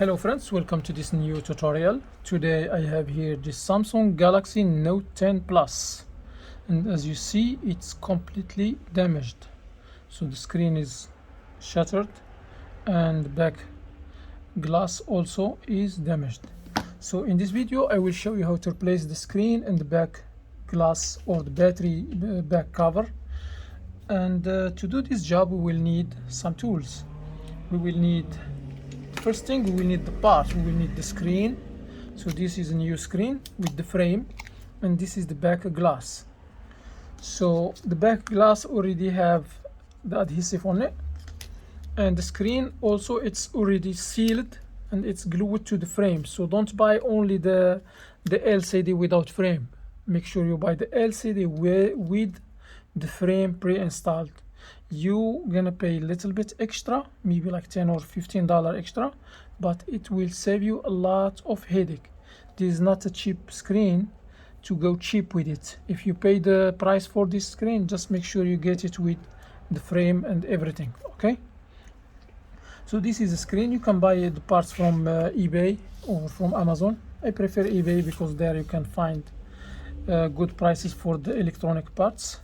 Hello friends, welcome to this new tutorial. Today I have here the Samsung Galaxy Note 10 Plus, and as you see it's completely damaged. So the screen is shattered and the back glass also is damaged. So in this video I will show you how to replace the screen and the back glass or the battery back cover. And to do this job we will need some tools. We will need First thing, we will need the part. We will need the screen. So this is a new screen with the frame, and this is the back glass. So the back glass already have the adhesive on it, and the screen also it's already sealed and it's glued to the frame. So don't buy only the LCD without frame. Make sure you buy the LCD with the frame pre-installed. You gonna pay a little bit extra, maybe like $10 or $15 extra, but it will save you a lot of headache. This is not a cheap screen to go cheap with it. If you pay the price for this screen, just make sure you get it with the frame and everything. Okay, so this is a screen. You can buy the parts from eBay or from Amazon. I prefer eBay because there you can find good prices for the electronic parts.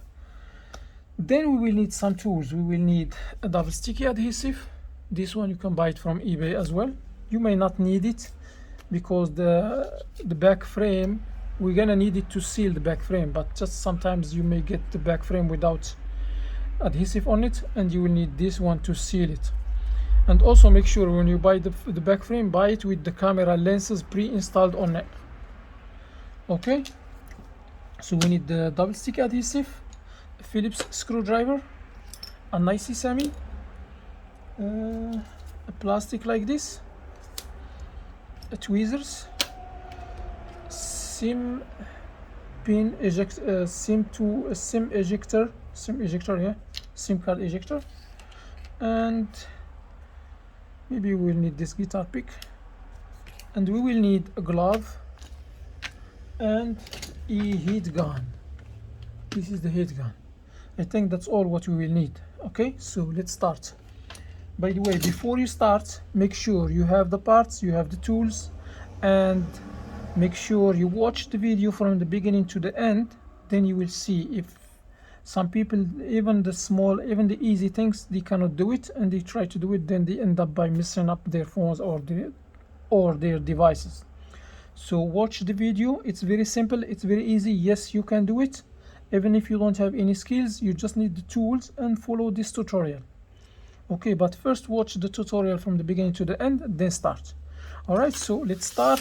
Then we will need some tools. We will need a double sticky adhesive. This one you can buy it from eBay as well. You may not need it because the back frame, we're gonna need it to seal the back frame, but just sometimes you may get the back frame without adhesive on it, and you will need this one to seal it. And also make sure when you buy the back frame, buy it with the camera lenses pre-installed on it. Okay, so we need the double sticky adhesive, a Phillips screwdriver, a nice sesame, a plastic like this, a tweezers, SIM pin eject, SIM ejector, yeah, SIM card ejector, and maybe we will need this guitar pick, and we will need a glove and a heat gun. This is the heat gun. I think that's all what we will need. Okay, so let's start. By the way, before you start, make sure you have the parts, you have the tools, and make sure you watch the video from the beginning to the end. Then you will see if some people, even the easy things, they cannot do it, and they try to do it, then they end up by messing up their phones or their devices. So watch the video. It's very simple, it's very easy. Yes, you can do it. Even if you don't have any skills, you just need the tools and follow this tutorial. Okay, but first watch the tutorial from the beginning to the end, then start. All right, so let's start.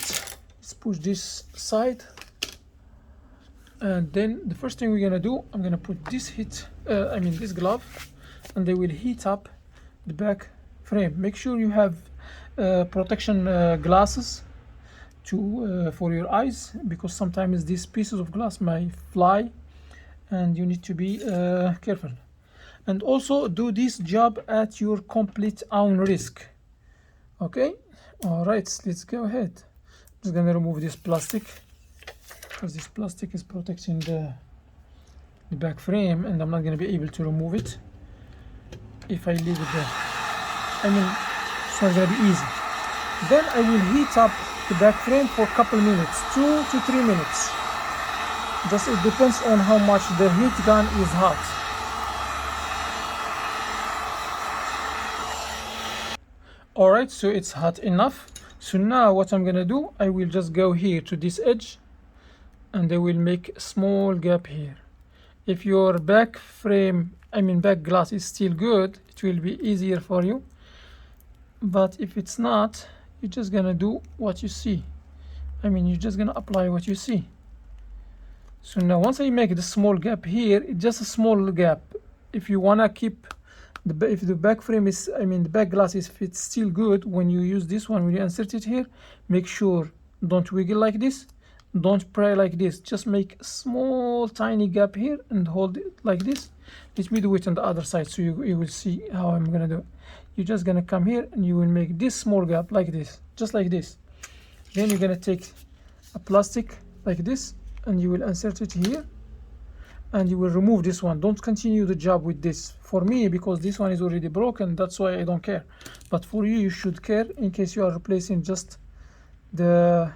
Let's push this side, and then the first thing we're gonna do, I'm gonna put this this glove, and they will heat up the back frame. Make sure you have protection glasses for your eyes, because sometimes these pieces of glass may fly and you need to be careful. And also do this job at your complete own risk. Okay, all right, let's go ahead. I'm just gonna remove this plastic because this plastic is protecting the back frame, and I'm not gonna be able to remove it if I leave it there. It's not gonna be easy. Then I will heat up the back frame for a couple minutes, 2 to 3 minutes. Just it depends on how much the heat gun is hot. All right, so it's hot enough. So now what I'm gonna do, I will just go here to this edge, and I will make a small gap here. If your back glass is still good, it will be easier for you. But if it's not, you're just gonna do what you see. You're just gonna apply what you see. So now once I make the small gap here, it's just a small gap. If you wanna keep if the back frame is, the back glass is, if it's still good, when you use this one, when you insert it here, make sure don't wiggle like this, don't pry like this. Just make a small tiny gap here and hold it like this. Let me do it on the other side so you will see how I'm gonna do it. You're just gonna come here and you will make this small gap like this, just like this. Then you're gonna take a plastic like this and you will insert it here, and you will remove this one. Don't continue the job with this. For me, because this one is already broken, that's why I don't care. But for you, you should care in case you are replacing just the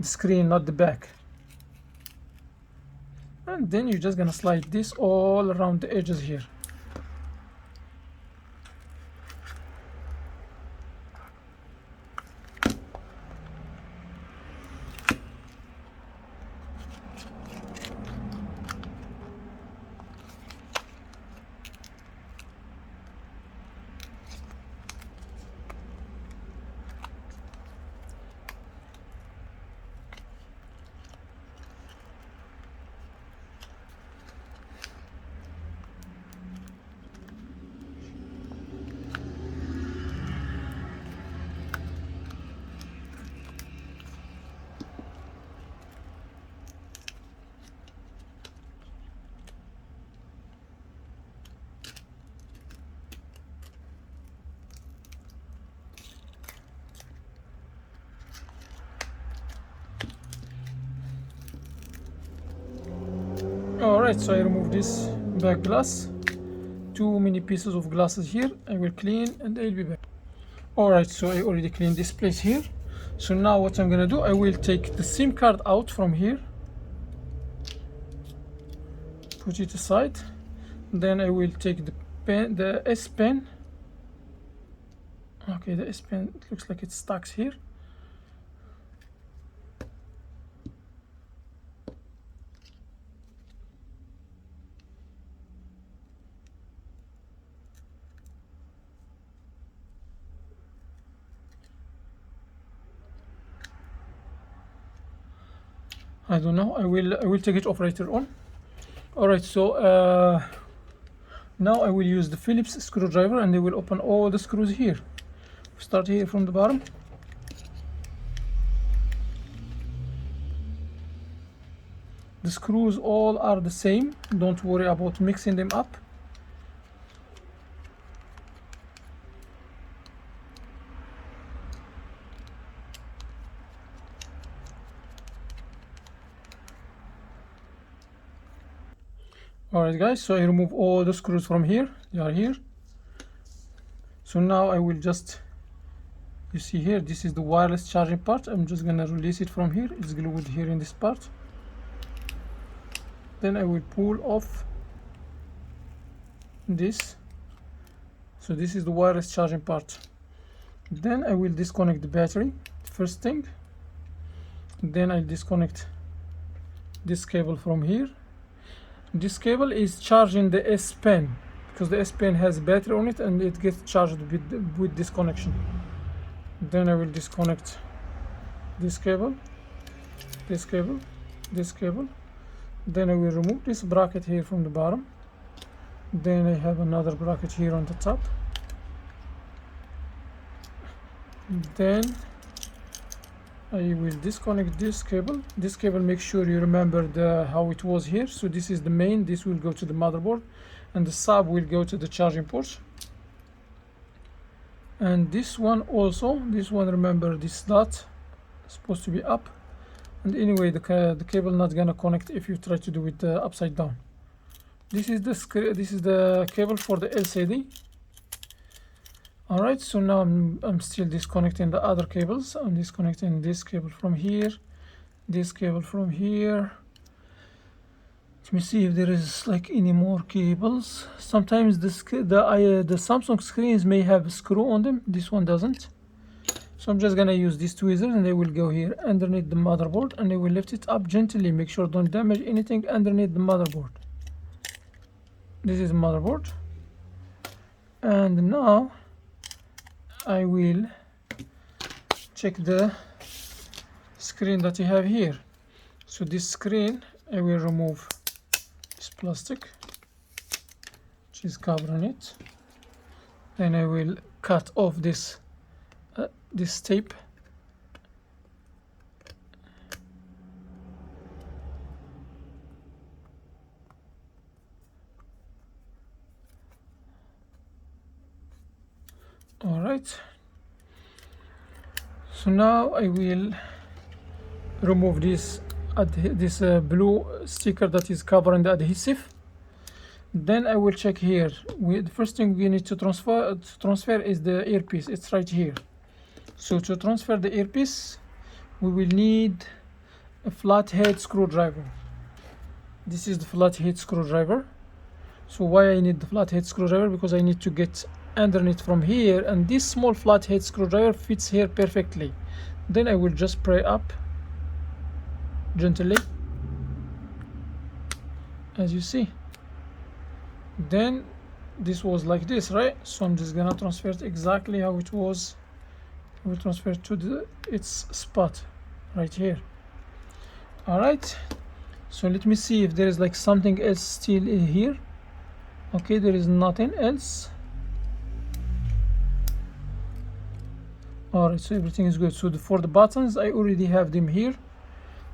screen, not the back. And then you're just gonna slide this all around the edges here. Alright, so I remove this back glass. Too many pieces of glasses here. I will clean and I'll be back. Alright, so I already cleaned this place here. So now what I'm gonna do, I will take the SIM card out from here, put it aside. Then I will take the pen, the S Pen. Okay, the S Pen, it looks like it stuck here. I don't know. I will take it off later on. Alright, so now I will use the Phillips screwdriver and I will open all the screws here. Start here from the bottom. The screws all are the same. Don't worry about mixing them up. Alright guys, so I remove all the screws from here. They are here. So now I will just, you see here, this is the wireless charging part. I'm just gonna release it from here. It's glued here in this part. Then I will pull off this. So this is the wireless charging part. Then I will disconnect the battery, first thing. Then I'll disconnect this cable from here. This cable is charging the S Pen because the S Pen has battery on it and it gets charged with this connection. Then I will disconnect this cable, this cable, this cable. Then I will remove this bracket here from the bottom. Then I have another bracket here on the top. Then I will disconnect this cable. This cable, make sure you remember how it was here. So this is the main, this will go to the motherboard, and the sub will go to the charging port. And this one also, this one, remember this dot is supposed to be up. And anyway, the cable not gonna connect if you try to do it upside down. This is the cable for the LCD. Alright, so now I'm still disconnecting the other cables. I'm disconnecting this cable from here, this cable from here. Let me see if there is like any more cables. Sometimes the Samsung screens may have a screw on them. This one doesn't. So I'm just gonna use these tweezers and they will go here underneath the motherboard and I will lift it up gently. Make sure don't damage anything underneath the motherboard. This is the motherboard. And now I will check the screen that you have here. So this screen, I will remove this plastic which is covering it. Then I will cut off this tape. All right, so now I will remove this this blue sticker that is covering the adhesive. Then I will check here. The first thing we need to transfer is the earpiece. It's right here. So to transfer the earpiece, we will need a flathead screwdriver. This is the flathead screwdriver. So why I need the flathead screwdriver? Because I need to get underneath from here, and this small flathead screwdriver fits here perfectly. Then I will just pry up gently, as you see. Then this was like this, right? So I'm just gonna transfer it exactly how it was. We'll transfer to its spot right here. All right, so let me see if there is like something else still in here. Okay, there is nothing else. All right, so everything is good. So for the buttons, I already have them here,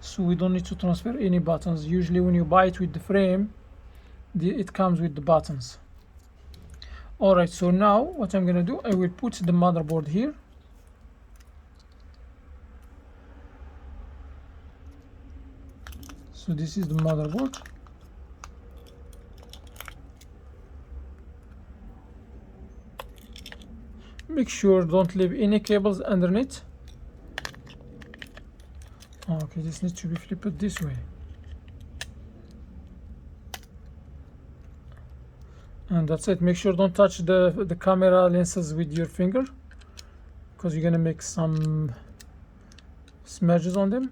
so we don't need to transfer any buttons. Usually when you buy it with the frame, it comes with the buttons. All right, so now what I'm gonna do, I will put the motherboard here. So this is the motherboard. Make sure don't leave any cables underneath. Okay, this needs to be flipped this way. And that's it. Make sure don't touch the camera lenses with your finger, because you're gonna make some smudges on them,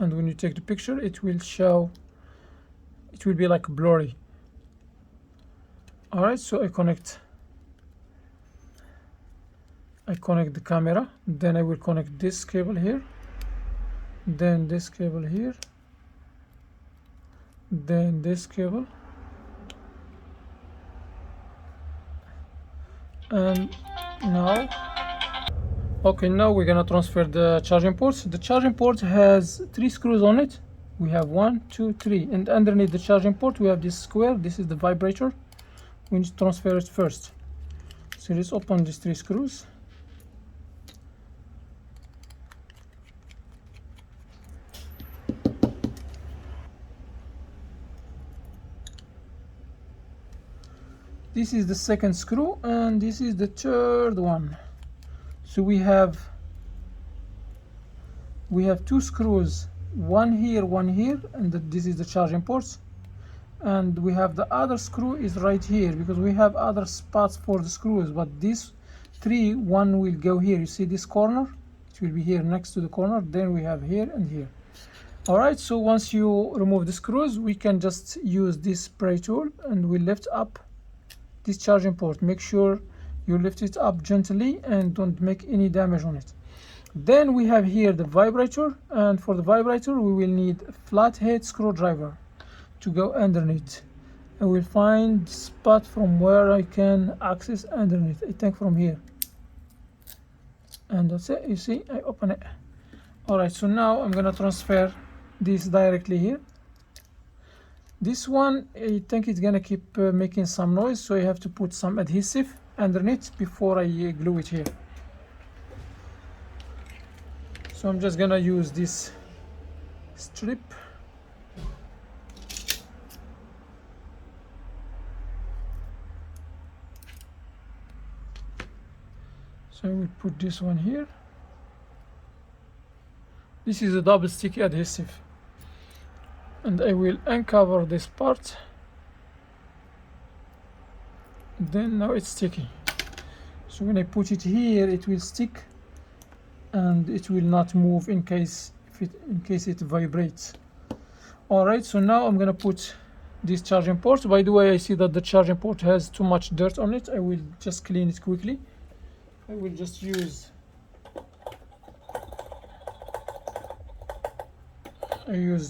and when you take the picture it will be like blurry. All right, so I connect the camera, then I will connect this cable here, then this cable here, then this cable, and now we're gonna transfer the charging ports. The charging port has 3 screws on it. We have 1, 2, 3, and underneath the charging port we have this square. This is the vibrator. We need to transfer it first. So let's open these 3 screws. This is the second screw, and this is the third one. So we have 2 screws, one here, and this is the charging ports. And we have the other screw is right here, because we have other spots for the screws, but these 3, one will go here. You see this corner? It will be here next to the corner. Then we have here and here. All right, so once you remove the screws, we can just use this spray tool and we lift up this charging port. Make sure you lift it up gently and don't make any damage on it. Then we have here the vibrator, and for the vibrator we will need a flathead screwdriver to go underneath. I will find the spot from where I can access underneath. I think from here, and that's it. You see, I open it. All right, so now I'm gonna transfer this directly here. This one, I think it's gonna keep making some noise, so I have to put some adhesive underneath before I glue it here. So I'm just gonna use this strip. So I will put this one here. This is a double sticky adhesive, and I will uncover this part. Then now it's sticky, so when I put it here it will stick and it will not move in case it vibrates. All right, so now I'm gonna put this charging port. By the way, I see that the charging port has too much dirt on it. I will just clean it quickly. I will just use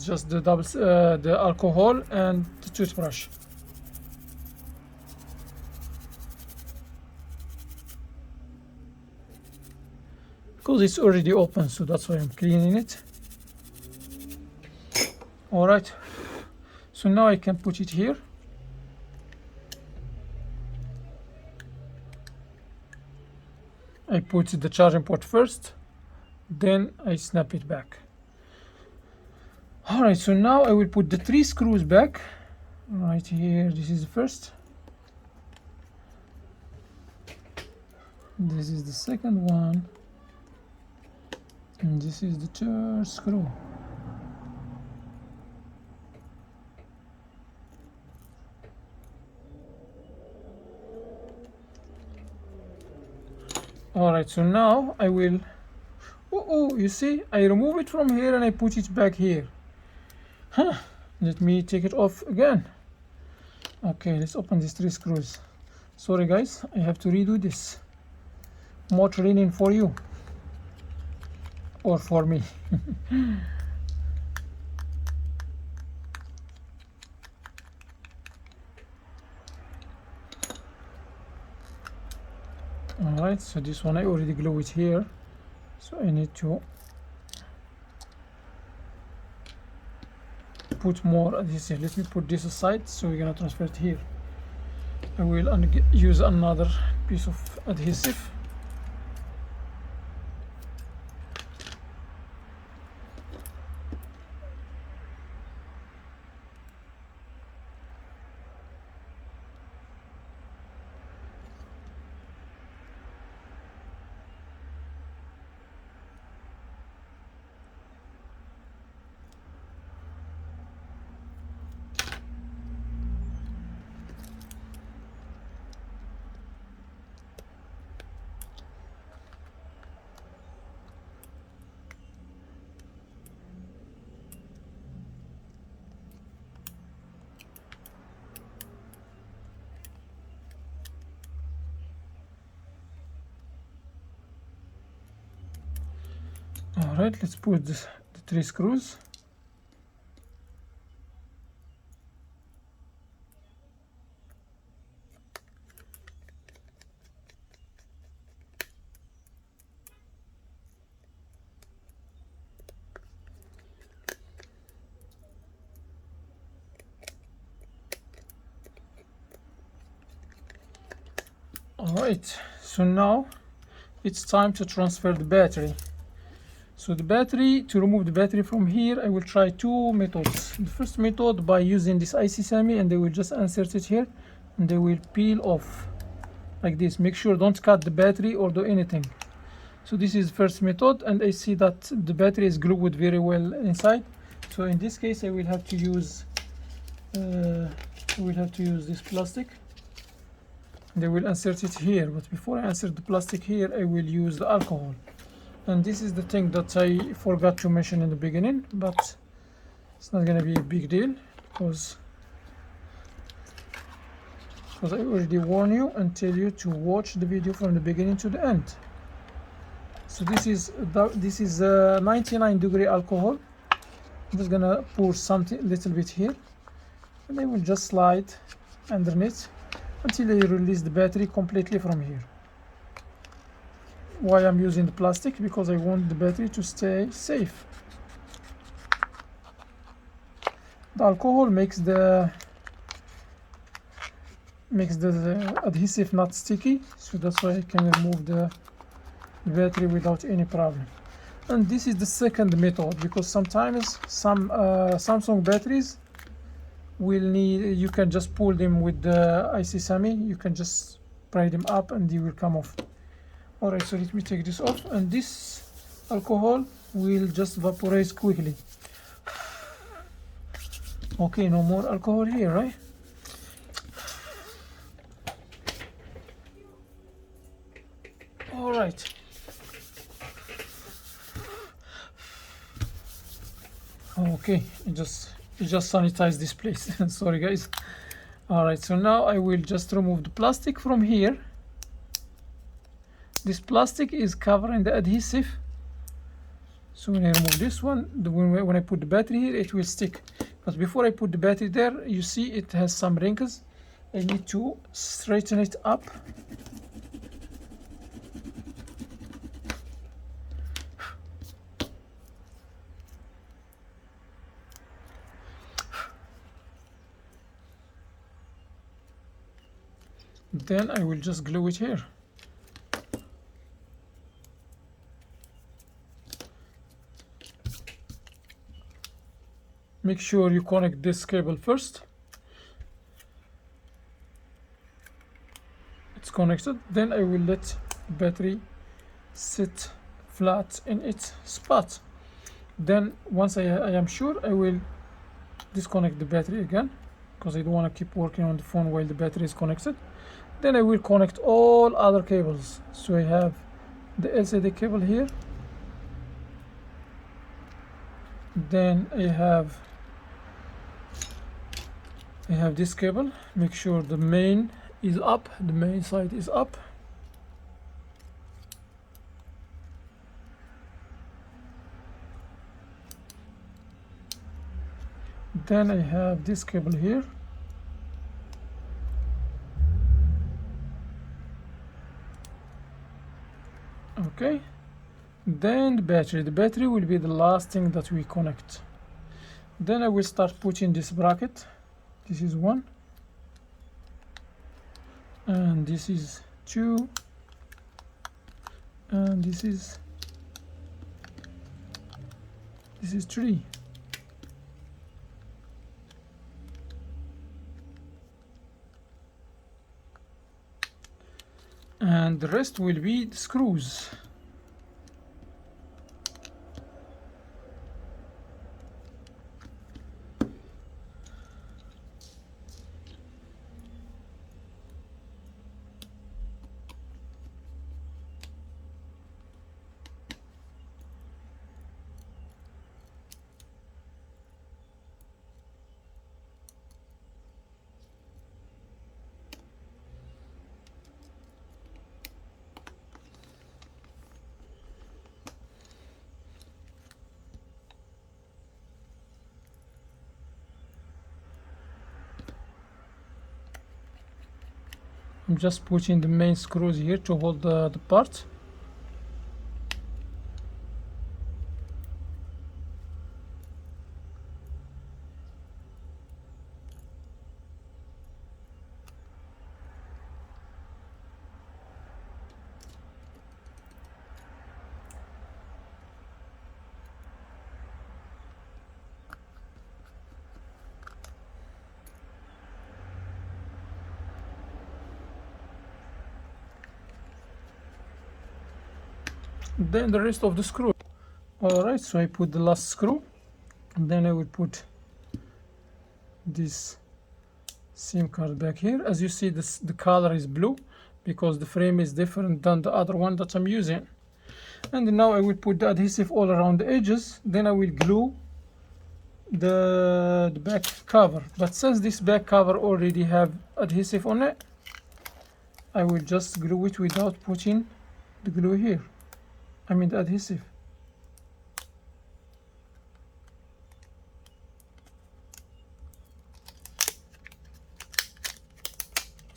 just the alcohol and the toothbrush. Because it's already open, so that's why I'm cleaning it. All right, so now I can put it here. I put the charging port first, then I snap it back. Alright, so now I will put the 3 screws back right here. This is the first, this is the second one, and this is the third screw. Alright, so now I will, you see, I remove it from here and I put it back here. Let me take it off again. Okay, let's open these 3 screws. Sorry guys, I have to redo this. More training for you, or for me. Alright, so this one I already glue it here, so I need to put more adhesive. Let me put this aside, so we're gonna transfer it here. I will use another piece of adhesive. Alright, let's put the 3 screws. Alright, so now it's time to transfer the battery. So the battery, to remove the battery from here, I will try 2 methods. The first method by using this IC semi, and they will just insert it here and they will peel off like this. Make sure don't cut the battery or do anything. So this is first method, and I see that the battery is glued very well inside. So in this case I will have to use this plastic. They will insert it here, but before I insert the plastic here, I will use the alcohol. And this is the thing that I forgot to mention in the beginning, but it's not gonna be a big deal because I already warn you and tell you to watch the video from the beginning to the end. So this is 99-degree alcohol. I'm just gonna pour something little bit here, and I will just slide underneath until I release the battery completely from here. Why I'm using the plastic? Because I want the battery to stay safe. The alcohol makes the adhesive not sticky, so that's why I can remove the battery without any problem. And this is the second method, because sometimes some Samsung batteries will need, you can just pull them with the IC semi, you can just pry them up and they will come off. Alright, so let me take this off, and this alcohol will just vaporize quickly. Okay, no more alcohol here, right? Alright. Okay, it just sanitized this place. Sorry guys. Alright, so now I will just remove the plastic from here. This plastic is covering the adhesive, so when I remove this one, when I put the battery here, it will stick. But before I put the battery there, you see it has some wrinkles. I need to straighten it up. Then I will just glue it here. make sure you connect this cable first. It's connected. Then I will let battery sit flat in its spot. Then once I am sure, I will disconnect the battery again, because I don't want to keep working on the phone while the battery is connected. Then I will connect all other cables. So I have the LCD cable here, then I have this cable. Make sure the main is up, the main side is up. Then I have this cable here. Okay, then the battery will be the last thing that we connect. Then I will start putting this bracket. This is 1 and this is 2 and this is 3. And the rest will be the screws. I'm just putting the main screws here to hold the part. Then the rest of the screw. Alright, so I put the last screw, and then I will put this SIM card back here. As you see, the color is blue because the frame is different than the other one that I'm using. And now I will put the adhesive all around the edges. Then I will glue the back cover. But since this back cover already have adhesive on it, I will just glue it without putting the glue here. I mean the adhesive.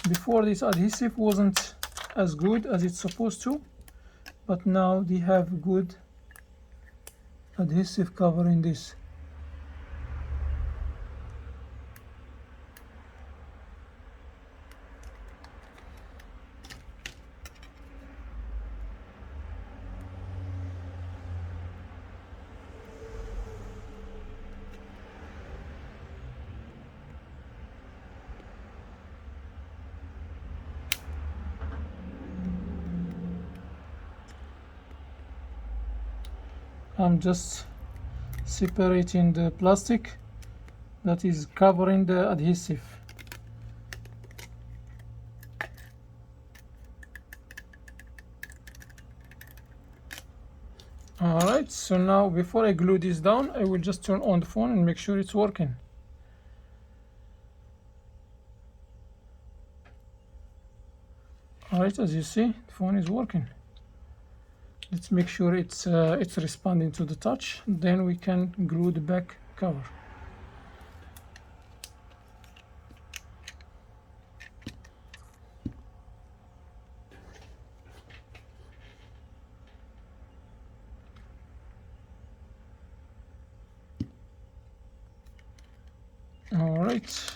Before, this adhesive wasn't as good as it's supposed to, but now they have good adhesive cover in this. I'm just separating the plastic that is covering the adhesive. Alright, so now before I glue this down, I will just turn on the phone and make sure it's working. Alright, as you see, the phone is working. Let's make sure it's responding to the touch. Then we can glue the back cover. All right.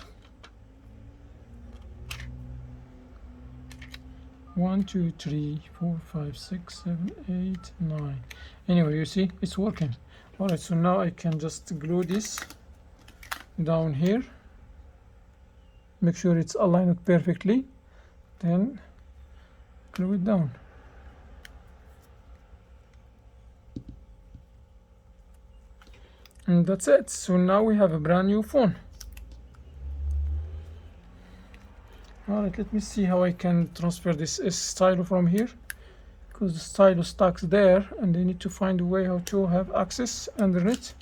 1, 2, 3, 4, 5, 6, 7, 8, 9. Anyway, you see, it's working. All right, so now I can just glue this down here, make sure it's aligned perfectly, then glue it down. And that's it. So now we have a brand new phone. Alright, let me see how I can transfer this stylo from here, because the stylo stuck there and I need to find a way how to have access underneath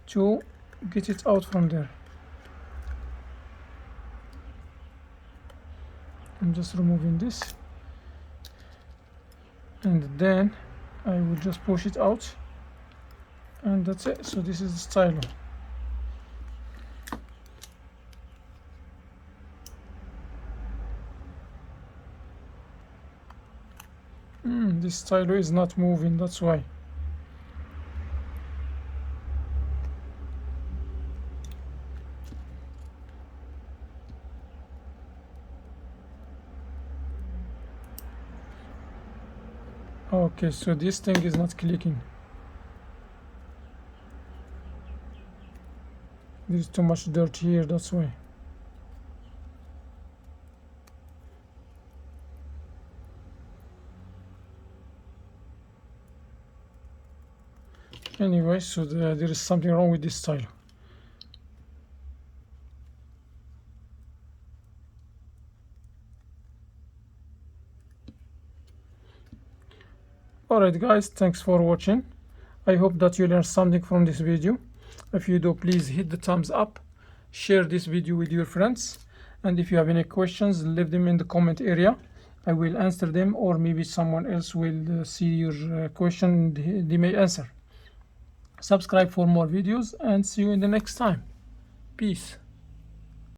to get it out from there. I'm just removing this, and then I will just push it out, and that's it. So this is the stylo. This stylo is not moving, that's why. Okay, so this thing is not clicking. There's too much dirt here, that's why. Anyway, so there is something wrong with this style. Alright guys, thanks for watching. I hope that you learned something from this video. If you do, please hit the thumbs up, share this video with your friends, and if you have any questions, leave them in the comment area. I will answer them, or maybe someone else will see your question and they may answer. Subscribe for more videos, and see you in the next time. Peace.